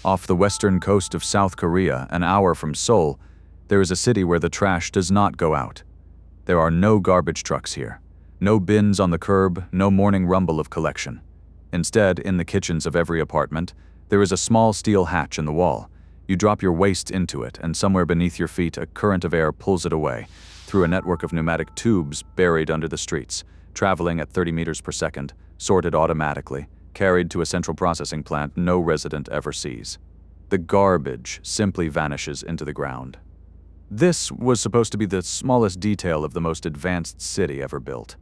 Off the western coast of South Korea, an hour from Seoul, there is a city where the trash does not go out. There are no garbage trucks here. No bins on the curb, no morning rumble of collection. Instead, in the kitchens of every apartment, there is a small steel hatch in the wall. You drop your waste into it, and somewhere beneath your feet, a current of air pulls it away, through a network of pneumatic tubes buried under the streets, traveling at 30 meters per second, sorted automatically, carried to a central processing plant no resident ever sees. The garbage simply vanishes into the ground. This was supposed to be the smallest detail of the most advanced city ever built.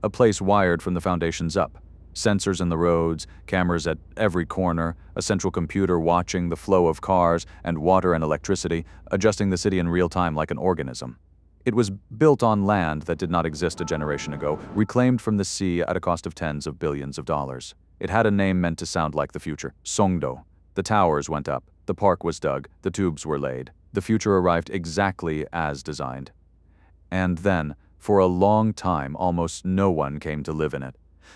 A place wired from the foundations up. Sensors in the roads, cameras at every corner, a central computer watching the flow of cars and water and electricity, adjusting the city in real time like an organism. It was built on land that did not exist a generation ago, reclaimed from the sea at a cost of tens of billions of dollars. It had a name meant to sound like the future, Songdo. The towers went up, the park was dug, the tubes were laid. The future arrived exactly as designed. And then, for a long time, almost no one came to live in it.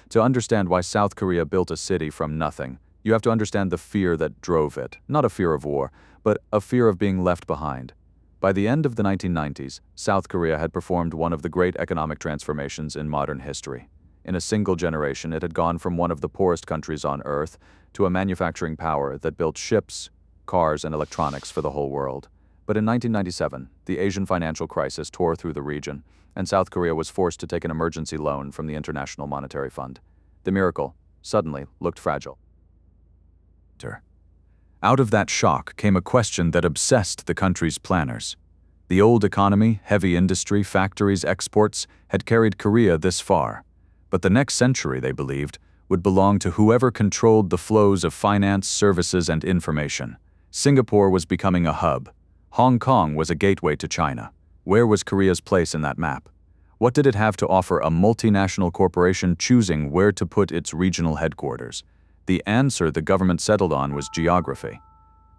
To understand why South Korea built a city from nothing, you have to understand the fear that drove it. Not a fear of war, but a fear of being left behind. By the end of the 1990s, South Korea had performed one of the great economic transformations in modern history. In a single generation, it had gone from one of the poorest countries on Earth to a manufacturing power that built ships, cars, and electronics for the whole world. But in 1997, the Asian financial crisis tore through the region, and South Korea was forced to take an emergency loan from the International Monetary Fund. The miracle, suddenly, looked fragile. Out of that shock came a question that obsessed the country's planners. The old economy, heavy industry, factories, exports had carried Korea this far. But the next century, they believed, would belong to whoever controlled the flows of finance, services, and information. Singapore was becoming a hub. Hong Kong was a gateway to China. Where was Korea's place in that map? What did it have to offer a multinational corporation choosing where to put its regional headquarters? The answer the government settled on was geography.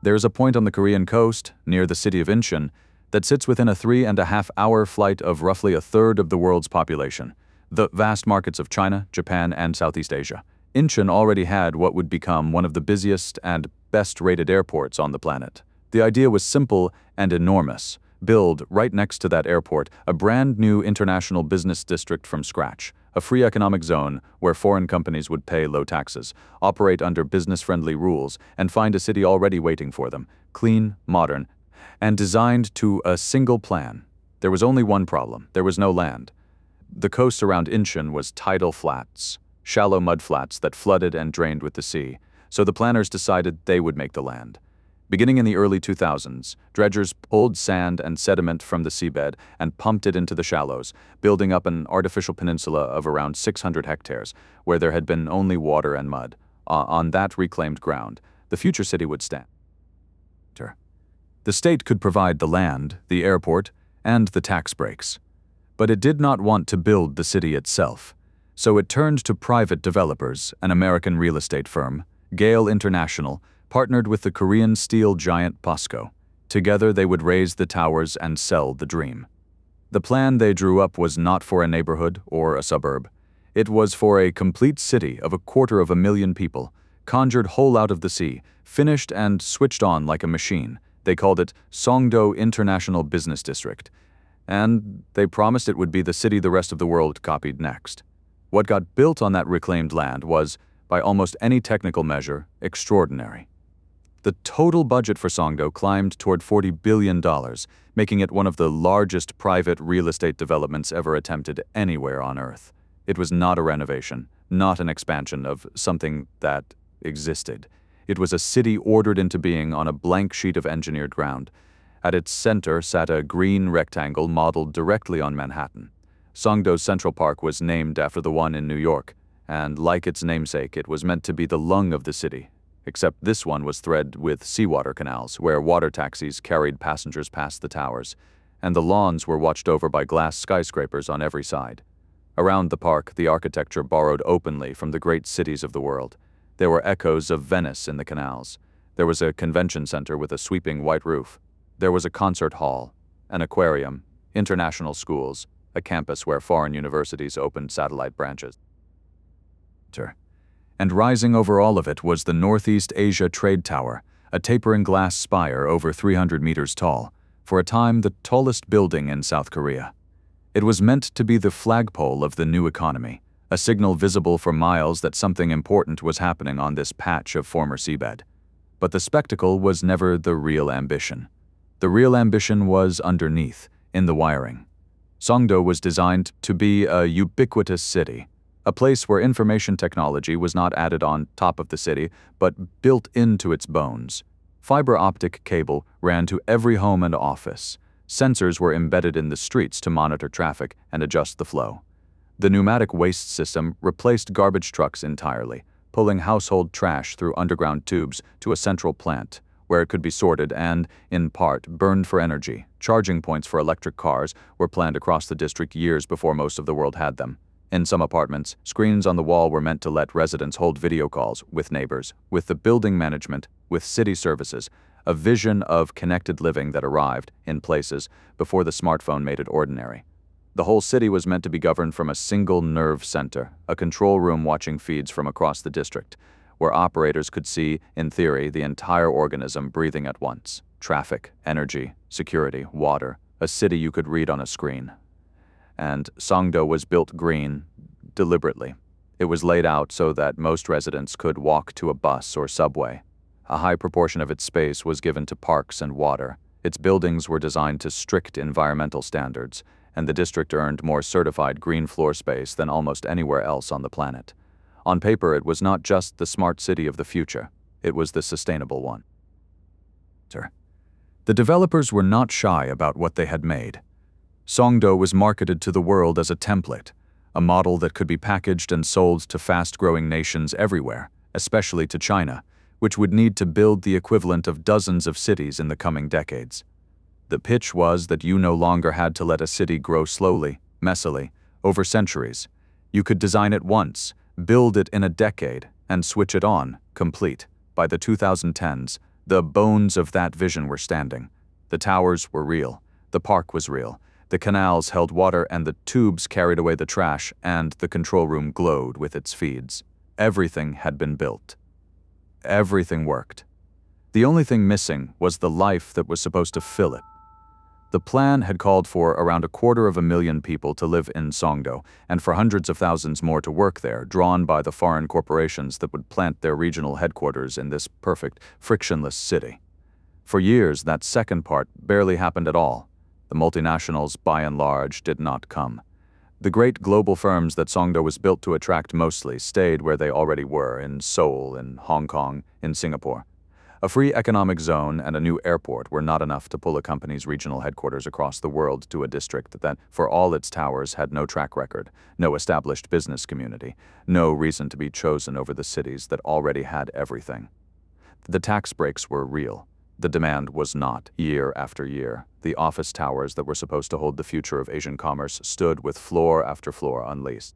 There is a point on the Korean coast, near the city of Incheon, that sits within a 3.5-hour flight of roughly a third of the world's population, the vast markets of China, Japan, and Southeast Asia. Incheon already had what would become one of the busiest and best-rated airports on the planet. The idea was simple and enormous. Build, right next to that airport, a brand new international business district from scratch, a free economic zone where foreign companies would pay low taxes, operate under business-friendly rules, and find a city already waiting for them, clean, modern, and designed to a single plan. There was only one problem: there was no land. The coast around Incheon was tidal flats, shallow mud flats that flooded and drained with the sea, so the planners decided they would make the land. Beginning in the early 2000s, dredgers pulled sand and sediment from the seabed and pumped it into the shallows, building up an artificial peninsula of around 600 hectares, where there had been only water and mud. On that reclaimed ground, the future city would stand. The state could provide the land, the airport, and the tax breaks. But it did not want to build the city itself, so it turned to private developers. An American real estate firm, Gale International, partnered with the Korean steel giant POSCO. Together they would raise the towers and sell the dream. The plan they drew up was not for a neighborhood or a suburb. It was for a complete city of 250,000 people, conjured whole out of the sea, finished and switched on like a machine. They called it Songdo International Business District, and they promised it would be the city the rest of the world copied next. What got built on that reclaimed land was, by almost any technical measure, extraordinary. The total budget for Songdo climbed toward $40 billion, making it one of the largest private real estate developments ever attempted anywhere on Earth. It was not a renovation, not an expansion of something that existed. It was a city ordered into being on a blank sheet of engineered ground. At its center sat a green rectangle modeled directly on Manhattan. Songdo's Central Park was named after the one in New York, and like its namesake, it was meant to be the lung of the city. Except this one was threaded with seawater canals, where water taxis carried passengers past the towers, and the lawns were watched over by glass skyscrapers on every side. Around the park, the architecture borrowed openly from the great cities of the world. There were echoes of Venice in the canals. There was a convention center with a sweeping white roof. There was a concert hall, an aquarium, international schools, a campus where foreign universities opened satellite branches. And rising over all of it was the Northeast Asia Trade Tower, a tapering glass spire over 300 meters tall, for a time the tallest building in South Korea. It was meant to be the flagpole of the new economy, a signal visible for miles that something important was happening on this patch of former seabed. But the spectacle was never the real ambition. The real ambition was underneath, in the wiring. Songdo was designed to be a ubiquitous city, a place where information technology was not added on top of the city, but built into its bones. Fiber optic cable ran to every home and office. Sensors were embedded in the streets to monitor traffic and adjust the flow. The pneumatic waste system replaced garbage trucks entirely, pulling household trash through underground tubes to a central plant, where it could be sorted and, in part, burned for energy. Charging points for electric cars were planned across the district years before most of the world had them. In some apartments, screens on the wall were meant to let residents hold video calls with neighbors, with the building management, with city services, a vision of connected living that arrived, in places, before the smartphone made it ordinary. The whole city was meant to be governed from a single nerve center, a control room watching feeds from across the district, where operators could see, in theory, the entire organism breathing at once. Traffic, energy, security, water, a city you could read on a screen. And Songdo was built green, deliberately. It was laid out so that most residents could walk to a bus or subway. A high proportion of its space was given to parks and water. Its buildings were designed to strict environmental standards, and the district earned more certified green floor space than almost anywhere else on the planet. On paper, it was not just the smart city of the future, it was the sustainable one. The developers were not shy about what they had made. Songdo was marketed to the world as a template, a model that could be packaged and sold to fast-growing nations everywhere, especially to China, which would need to build the equivalent of dozens of cities in the coming decades. The pitch was that you no longer had to let a city grow slowly, messily, over centuries. You could design it once, build it in a decade, and switch it on, complete. By the 2010s, the bones of that vision were standing. The towers were real. The park was real. The canals held water and the tubes carried away the trash, and the control room glowed with its feeds. Everything had been built. Everything worked. The only thing missing was the life that was supposed to fill it. The plan had called for around 250,000 people to live in Songdo, and for hundreds of thousands more to work there, drawn by the foreign corporations that would plant their regional headquarters in this perfect, frictionless city. For years, that second part barely happened at all. The multinationals, by and large, did not come. The great global firms that Songdo was built to attract mostly stayed where they already were, in Seoul, in Hong Kong, in Singapore. A free economic zone and a new airport were not enough to pull a company's regional headquarters across the world to a district that, for all its towers, had no track record, no established business community, no reason to be chosen over the cities that already had everything. The tax breaks were real. The demand was not, year after year. The office towers that were supposed to hold the future of Asian commerce stood with floor after floor unleased.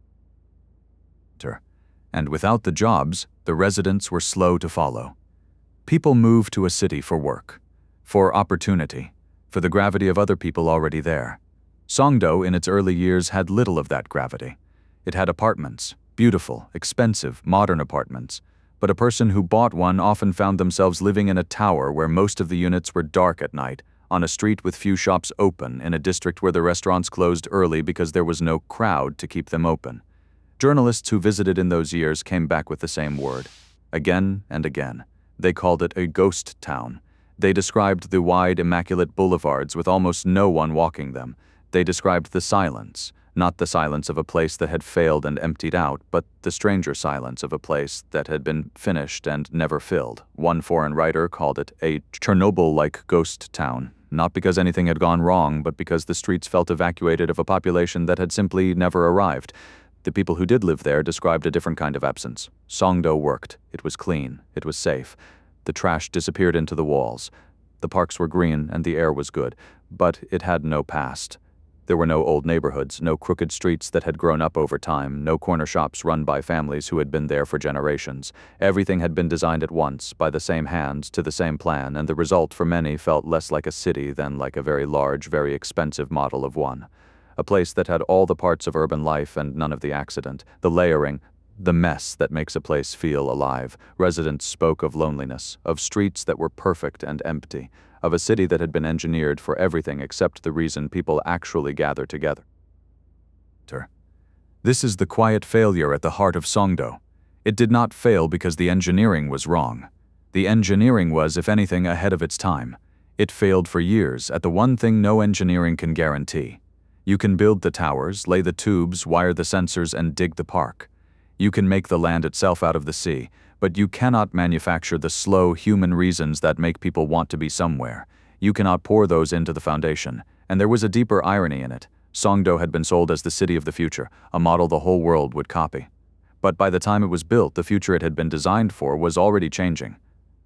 And without the jobs, the residents were slow to follow. People moved to a city for work, for opportunity, for the gravity of other people already there. Songdo, in its early years, had little of that gravity. It had apartments, beautiful, expensive, modern apartments, but a person who bought one often found themselves living in a tower where most of the units were dark at night, on a street with few shops open, in a district where the restaurants closed early because there was no crowd to keep them open. Journalists who visited in those years came back with the same word, again and again. They called it a ghost town. They described the wide, immaculate boulevards with almost no one walking them. They described the silence, not the silence of a place that had failed and emptied out, but the stranger silence of a place that had been finished and never filled. One foreign writer called it a Chernobyl-like ghost town, not because anything had gone wrong, but because the streets felt evacuated of a population that had simply never arrived. The people who did live there described a different kind of absence. Songdo worked. It was clean. It was safe. The trash disappeared into the walls. The parks were green and the air was good, but it had no past. There were no old neighborhoods, no crooked streets that had grown up over time, no corner shops run by families who had been there for generations. Everything had been designed at once, by the same hands, to the same plan, and the result for many felt less like a city than like a very large, very expensive model of one. A place that had all the parts of urban life and none of the accident, the layering, the mess that makes a place feel alive. Residents spoke of loneliness, of streets that were perfect and empty, of a city that had been engineered for everything except the reason people actually gather together. This is the quiet failure at the heart of Songdo. It did not fail because the engineering was wrong. The engineering was, if anything, ahead of its time. It failed for years at the one thing no engineering can guarantee. You can build the towers, lay the tubes, wire the sensors, and dig the park. You can make the land itself out of the sea, but you cannot manufacture the slow human reasons that make people want to be somewhere. You cannot pour those into the foundation. And there was a deeper irony in it. Songdo had been sold as the city of the future, a model the whole world would copy. But by the time it was built, the future it had been designed for was already changing.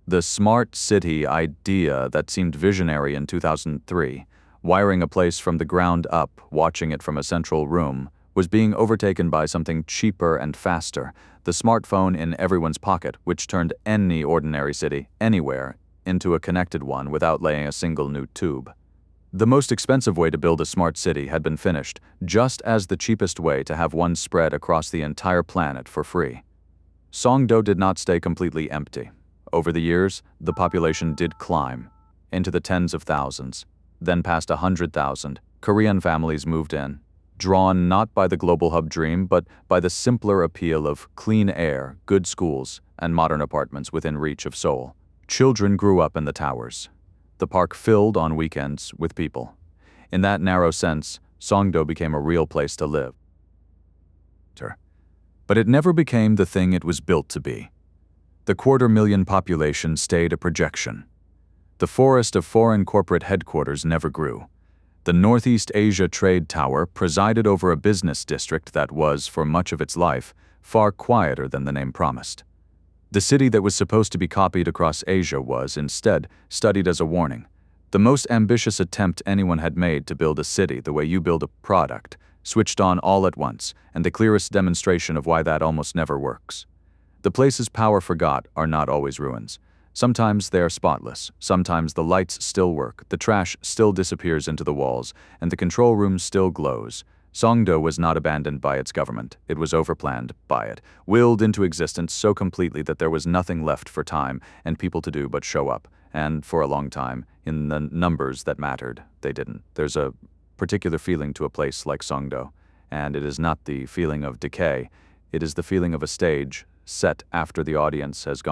The smart city idea that seemed visionary in 2003, wiring a place from the ground up, watching it from a central room, was being overtaken by something cheaper and faster, the smartphone in everyone's pocket, which turned any ordinary city, anywhere, into a connected one without laying a single new tube. The most expensive way to build a smart city had been finished, just as the cheapest way to have one spread across the entire planet for free. Songdo did not stay completely empty. Over the years, the population did climb into the tens of thousands, then past 100,000. Korean families moved in, drawn not by the global hub dream, but by the simpler appeal of clean air, good schools, and modern apartments within reach of Seoul. Children grew up in the towers. The park filled on weekends with people. In that narrow sense, Songdo became a real place to live. But it never became the thing it was built to be. The 250,000 population stayed a projection. The forest of foreign corporate headquarters never grew. The Northeast Asia Trade Tower presided over a business district that was, for much of its life, far quieter than the name promised. The city that was supposed to be copied across Asia was, instead, studied as a warning. The most ambitious attempt anyone had made to build a city the way you build a product, switched on all at once, and the clearest demonstration of why that almost never works. The places power forgot are not always ruins. Sometimes they are spotless, sometimes the lights still work, the trash still disappears into the walls, and the control room still glows. Songdo was not abandoned by its government. It was overplanned by it, willed into existence so completely that there was nothing left for time and people to do but show up. And for a long time, in the numbers that mattered, they didn't. There's a particular feeling to a place like Songdo, and it is not the feeling of decay. It is the feeling of a stage set after the audience has gone.